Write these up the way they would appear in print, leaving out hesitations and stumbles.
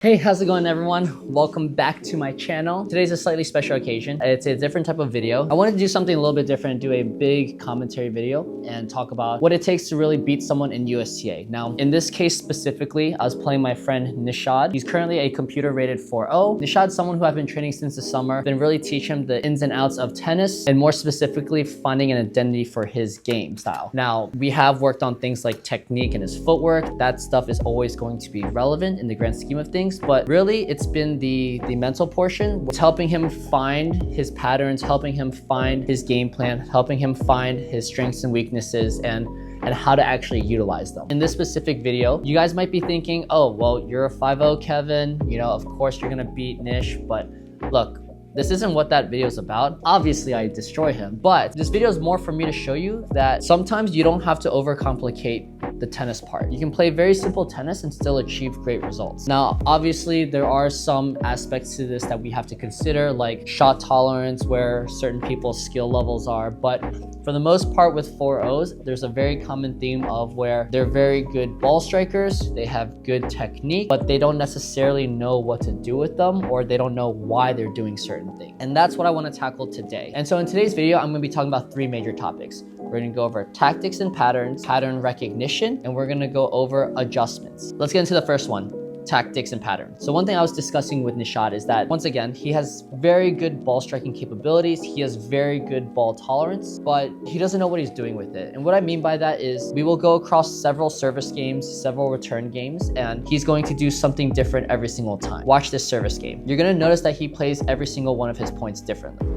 Hey, how's it going everyone? Welcome back to my channel. Today's a slightly special occasion. It's a different type of video. I wanted to do something a little bit different, do a big commentary video and talk about what it takes to really beat someone in USTA. Now, in this case specifically, I was playing my friend Nishad. He's currently a computer rated 4.0. Nishad's someone who I've been training since the summer, been really teach him the ins and outs of tennis and more specifically finding an identity for his game style. Now, we have worked on things like technique and his footwork. That stuff is always going to be relevant in the grand scheme of things. But really it's been the mental portion. It's helping him find his patterns, helping him find his game plan, helping him find his strengths and weaknesses and how to actually utilize them. In this specific video, you guys might be thinking, oh, well, you're a 5.0 Kevin, you know, of course you're gonna beat Nish, but look, this isn't what that video is about. Obviously, I destroy him, but this video is more for me to show you that sometimes you don't have to overcomplicate the tennis part. You can play very simple tennis and still achieve great results. Now, obviously, there are some aspects to this that we have to consider, like shot tolerance, where certain people's skill levels are, but for the most part with 4.0s, there's a very common theme of where they're very good ball strikers, they have good technique, but they don't necessarily know what to do with them, or they don't know why they're doing certain things. And that's what I want to tackle today. And so in today's video, I'm going to be talking about three major topics. We're going to go over tactics and patterns, pattern recognition, and we're going to go over adjustments. Let's get into the first one. Tactics and patterns. So one thing I was discussing with Nishad is that once again, he has very good ball striking capabilities. He has very good ball tolerance, but he doesn't know what he's doing with it. And what I mean by that is we will go across several service games, several return games, and he's going to do something different every single time. Watch this service game. You're going to notice that he plays every single one of his points differently.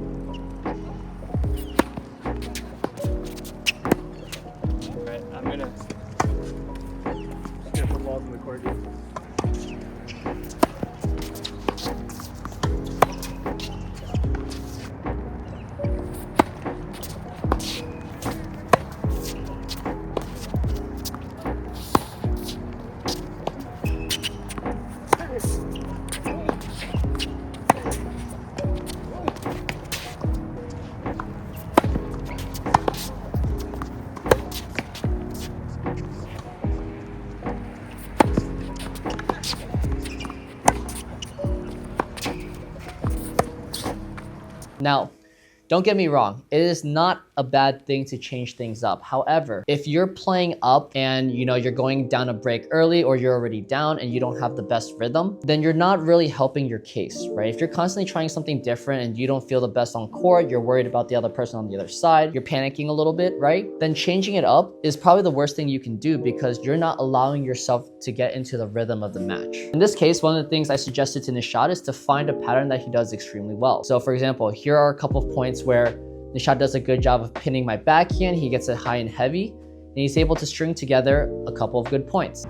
I'm gonna put balls in the court. Now, don't get me wrong, it is not a bad thing to change things up. However, if you're playing up and you're going down a break early or you're already down and you don't have the best rhythm, then you're not really helping your case, right? If you're constantly trying something different and you don't feel the best on court, you're worried about the other person on the other side, you're panicking a little bit, right? Then changing it up is probably the worst thing you can do because you're not allowing yourself to get into the rhythm of the match. In this case, one of the things I suggested to Nishad is to find a pattern that he does extremely well. So for example, here are a couple of points where Nishad does a good job of pinning my backhand. He gets it high and heavy, and he's able to string together a couple of good points.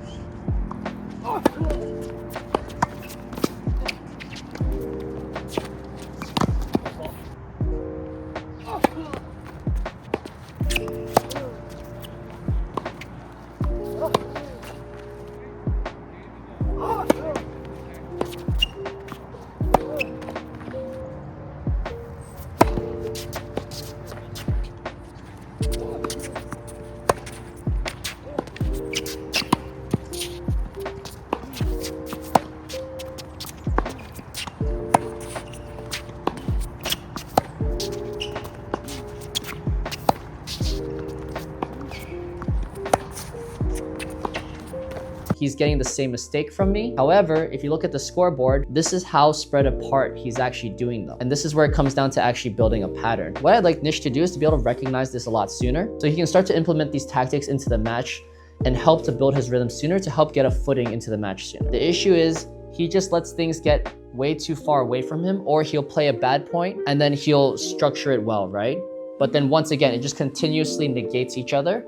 He's getting the same mistake from me. However, if you look at the scoreboard, this is how spread apart he's actually doing them. And this is where it comes down to actually building a pattern. What I'd like Nish to do is to be able to recognize this a lot sooner so he can start to implement these tactics into the match and help to build his rhythm sooner to help get a footing into the match sooner. The issue is he just lets things get way too far away from him, or he'll play a bad point and then he'll structure it well, right? But then once again, it just continuously negates each other.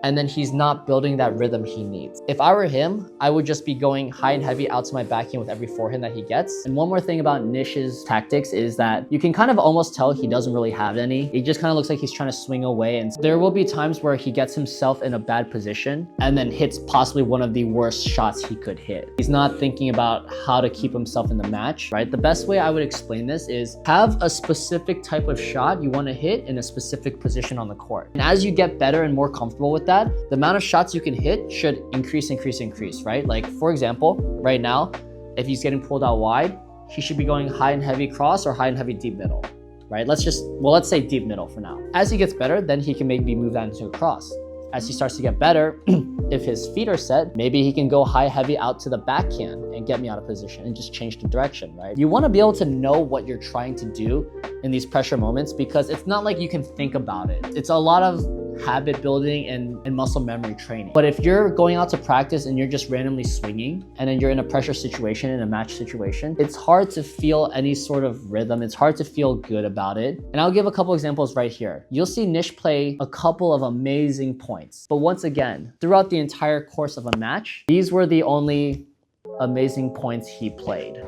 And then he's not building that rhythm he needs. If I were him, I would just be going high and heavy out to my backhand with every forehand that he gets. And one more thing about Nish's tactics is that you can kind of almost tell he doesn't really have any. It just kind of looks like he's trying to swing away. And there will be times where he gets himself in a bad position and then hits possibly one of the worst shots he could hit. He's not thinking about how to keep himself in the match, right? The best way I would explain this is have a specific type of shot you want to hit in a specific position on the court. And as you get better and more comfortable with that, the amount of shots you can hit should increase, right? Like for example, right now, if he's getting pulled out wide, he should be going high and heavy cross or high and heavy deep middle, right? Let's say deep middle for now. As he gets better, then he can maybe move that into a cross. As he starts to get better, if his feet are set, maybe he can go high heavy out to the backhand and get me out of position and just change the direction, right? You want to be able to know what you're trying to do in these pressure moments, because it's not like you can think about it. It's a lot of habit building and muscle memory training. But if you're going out to practice and you're just randomly swinging and then you're in a pressure situation, in a match situation, it's hard to feel any sort of rhythm. It's hard to feel good about it. And I'll give a couple examples right here. You'll see Nish play a couple of amazing points. But once again, throughout the entire course of a match, these were the only amazing points he played.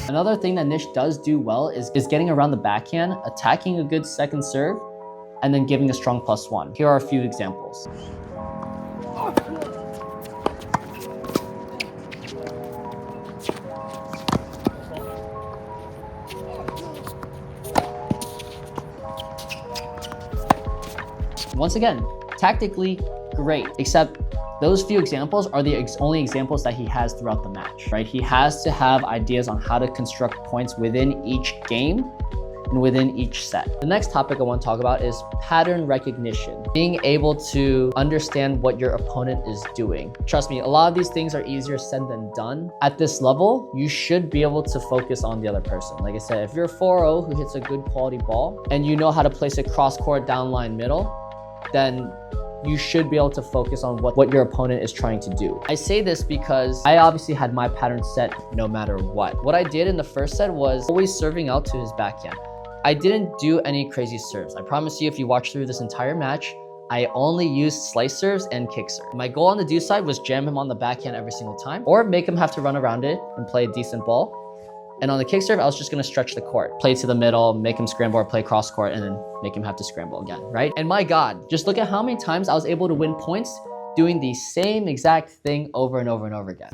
Another thing that Nish does do well is getting around the backhand, attacking a good second serve, and then giving a strong +1. Here are a few examples. Once again, tactically great, except those few examples are the only examples that he has throughout the match, right? He has to have ideas on how to construct points within each game and within each set. The next topic I want to talk about is pattern recognition. Being able to understand what your opponent is doing. Trust me, a lot of these things are easier said than done. At this level, you should be able to focus on the other person. Like I said, if you're a 4-0 who hits a good quality ball and you know how to place it cross court, down line, middle, then you should be able to focus on what your opponent is trying to do. I say this because I obviously had my pattern set no matter what. What I did in the first set was always serving out to his backhand. I didn't do any crazy serves. I promise you, if you watch through this entire match, I only used slice serves and kick serve. My goal on the do side was jam him on the backhand every single time, or make him have to run around it and play a decent ball. And on the kick serve, I was just gonna stretch the court, play to the middle, make him scramble or play cross court, and then make him have to scramble again, right? And my God, just look at how many times I was able to win points doing the same exact thing over and over and over again.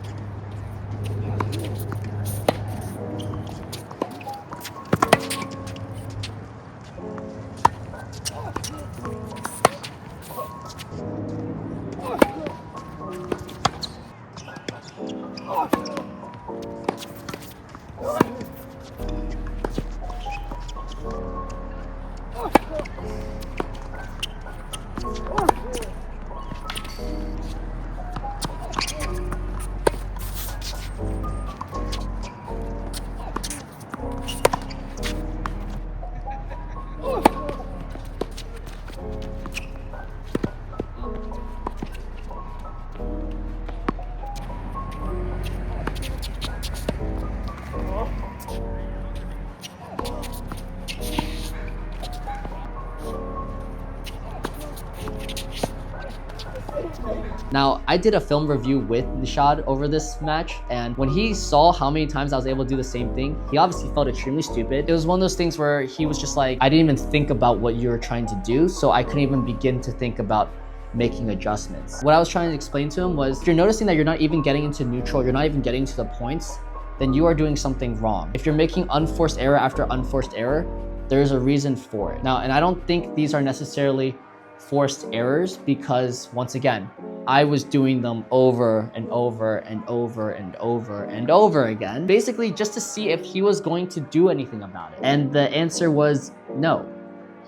Now, I did a film review with Nishad over this match, and when he saw how many times I was able to do the same thing, he obviously felt extremely stupid. It was one of those things where he was just like, I didn't even think about what you were trying to do, so I couldn't even begin to think about making adjustments. What I was trying to explain to him was, if you're noticing that you're not even getting into neutral, you're not even getting to the points, then you are doing something wrong. If you're making unforced error after unforced error, there's a reason for it. Now, and I don't think these are necessarily forced errors, because once again, I was doing them over and over and over and over and over again, basically just to see if he was going to do anything about it. And the answer was no,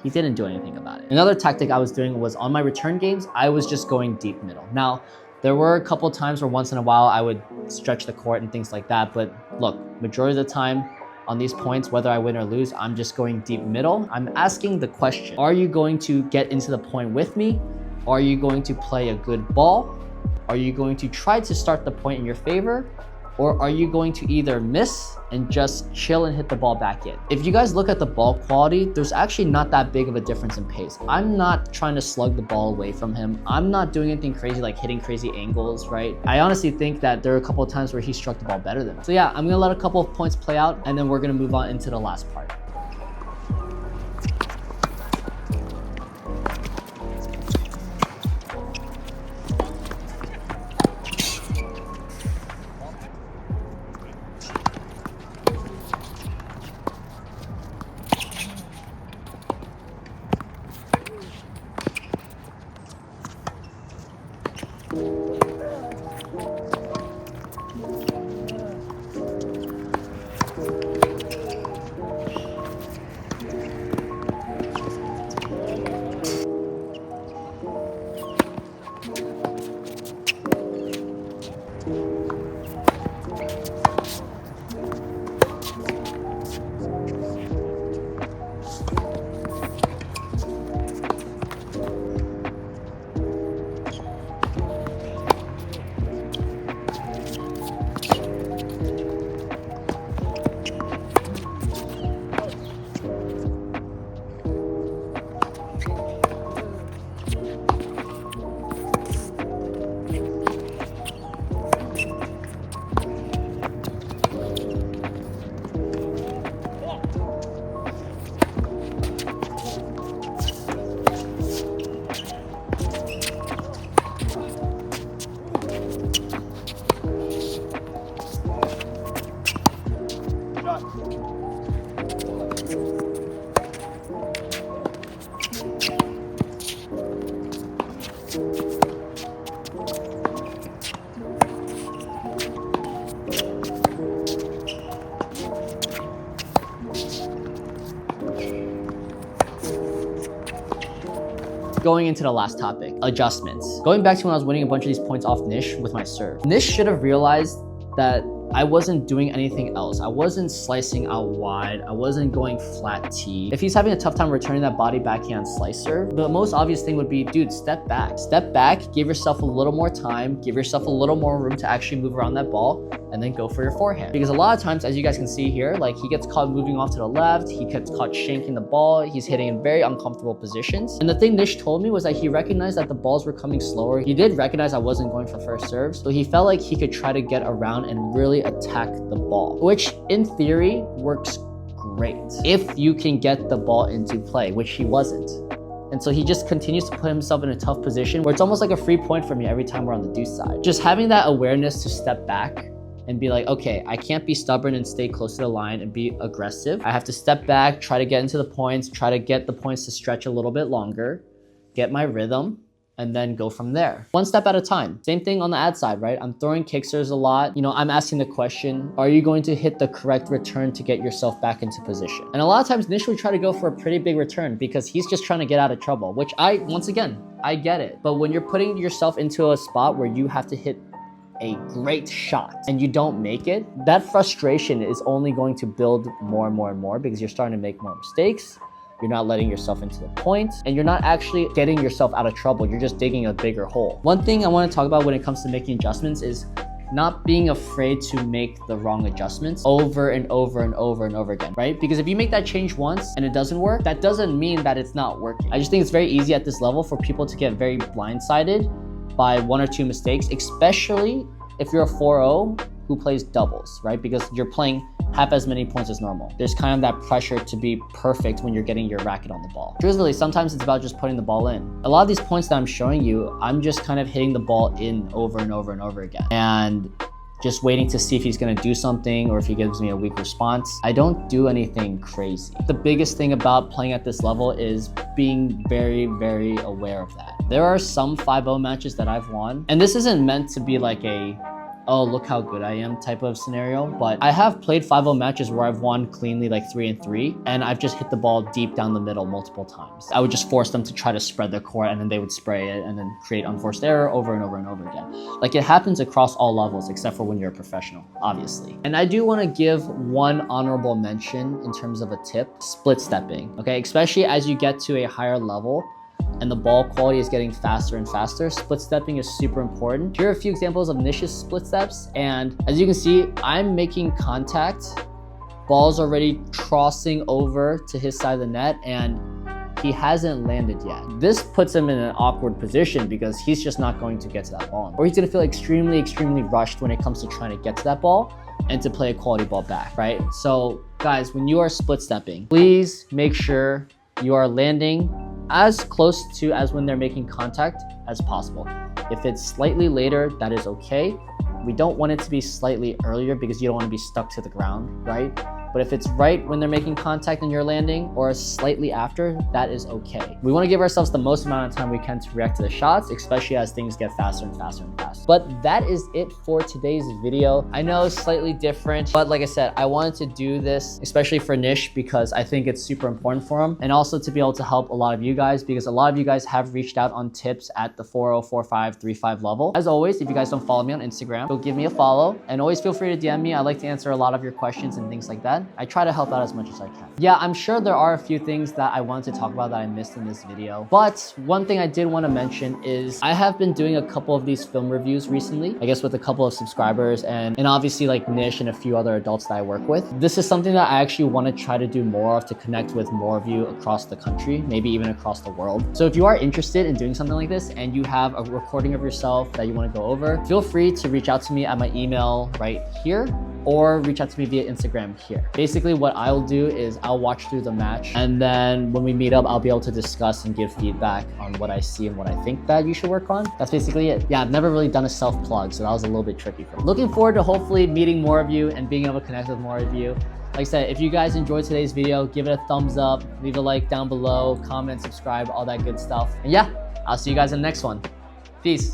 he didn't do anything about it. Another tactic I was doing was on my return games, I was just going deep middle. Now, There were a couple times where once in a while I would stretch the court and things like that, but look, majority of the time on these points, whether I win or lose, I'm just going deep middle. I'm asking the question, are you going to get into the point with me? Are you going to play a good ball? Are you going to try to start the point in your favor? Or are you going to either miss and just chill and hit the ball back in? If you guys look at the ball quality, there's actually not that big of a difference in pace. I'm not trying to slug the ball away from him. I'm not doing anything crazy like hitting crazy angles, right? I honestly think that there are a couple of times where he struck the ball better than me. So yeah, I'm gonna let a couple of points play out and then we're gonna move on into the last part. Going into the last topic, adjustments. Going back to when I was winning a bunch of these points off Nish with my serve. Nish should have realized that I wasn't doing anything else. I wasn't slicing out wide. I wasn't going flat T. If he's having a tough time returning that body backhand slice serve, the most obvious thing would be, dude, step back. Step back, give yourself a little more time, give yourself a little more room to actually move around that ball, and then go for your forehand. Because a lot of times, as you guys can see here, like he gets caught moving off to the left, he gets caught shanking the ball, he's hitting in very uncomfortable positions. And the thing Nish told me was that he recognized that the balls were coming slower. He did recognize I wasn't going for first serve, so he felt like he could try to get around and really attack the ball, which in theory works great if you can get the ball into play, which he wasn't. And so he just continues to put himself in a tough position where it's almost like a free point for me every time we're on the deuce side. Just having that awareness to step back and be like, okay, I can't be stubborn and stay close to the line and be aggressive. I have to step back, try to get into the points, try to get the points to stretch a little bit longer, get my rhythm, and then go from there. One step at a time. Same thing on the ad side, right? I'm throwing kicksters a lot. You know, I'm asking the question, are you going to hit the correct return to get yourself back into position? And a lot of times Nish would try to go for a pretty big return because he's just trying to get out of trouble, which once again, I get it. But when you're putting yourself into a spot where you have to hit a great shot and you don't make it, that frustration is only going to build more and more and more because you're starting to make more mistakes. You're not letting yourself into the point, and you're not actually getting yourself out of trouble. You're just digging a bigger hole. One thing I want to talk about when it comes to making adjustments is not being afraid to make the wrong adjustments over and over and over and over again, right? Because if you make that change once and it doesn't work, that doesn't mean that it's not working. I just think it's very easy at this level for people to get very blindsided by one or two mistakes, especially if you're a 4-0 who plays doubles, right? Because you're playing half as many points as normal. There's kind of that pressure to be perfect when you're getting your racket on the ball. Truthfully, sometimes it's about just putting the ball in. A lot of these points that I'm showing you, I'm just kind of hitting the ball in over and over and over again. And just waiting to see if he's gonna do something or if he gives me a weak response. I don't do anything crazy. The biggest thing about playing at this level is being very, very aware of that. There are some 5-0 matches that I've won, and this isn't meant to be like a oh, look how good I am type of scenario. But I have played 5-0 matches where I've won cleanly like 3-3, and I've just hit the ball deep down the middle multiple times. I would just force them to try to spread their court, and then they would spray it and then create unforced error over and over and over again. Like, it happens across all levels except for when you're a professional, obviously. And I do want to give one honorable mention in terms of a tip: split stepping. Okay, especially as you get to a higher level and the ball quality is getting faster and faster, split stepping is super important. Here are a few examples of Nish's split steps, and as you can see, I'm making contact. Ball's already crossing over to his side of the net, and he hasn't landed yet. This puts him in an awkward position because he's just not going to get to that ball. Or he's gonna feel extremely rushed when it comes to trying to get to that ball and to play a quality ball back, right? So guys, when you are split stepping, please make sure you are landing as close to as when they're making contact as possible. If it's slightly later, that is okay. We don't want it to be slightly earlier because you don't want to be stuck to the ground, right? But if it's right when they're making contact and you're landing, or slightly after, that is okay. We want to give ourselves the most amount of time we can to react to the shots, especially as things get faster and faster and faster. But that is it for today's video. I know it's slightly different, but like I said, I wanted to do this, especially for Nish, because I think it's super important for him, and also to be able to help a lot of you guys, because a lot of you guys have reached out on tips at the 4.0, 4.5, 3.5 level. As always, if you guys don't follow me on Instagram, go give me a follow, and always feel free to DM me. I like to answer a lot of your questions and things like that. I try to help out as much as I can. Yeah, I'm sure there are a few things that I wanted to talk about that I missed in this video. But one thing I did want to mention is I have been doing a couple of these film reviews recently, I guess with a couple of subscribers and obviously like Nish and a few other adults that I work with. This is something that I actually want to try to do more of to connect with more of you across the country, maybe even across the world. So if you are interested in doing something like this and you have a recording of yourself that you want to go over, feel free to reach out to me at my email right here, or reach out to me via Instagram here. Basically what I'll do is I'll watch through the match, and then when we meet up, I'll be able to discuss and give feedback on what I see and what I think that you should work on. That's basically it. Yeah, I've never really done a self-plug, so that was a little bit tricky for me. Looking forward to hopefully meeting more of you and being able to connect with more of you. Like I said, if you guys enjoyed today's video, give it a thumbs up, leave a like down below, comment, subscribe, all that good stuff. And yeah, I'll see you guys in the next one. Peace.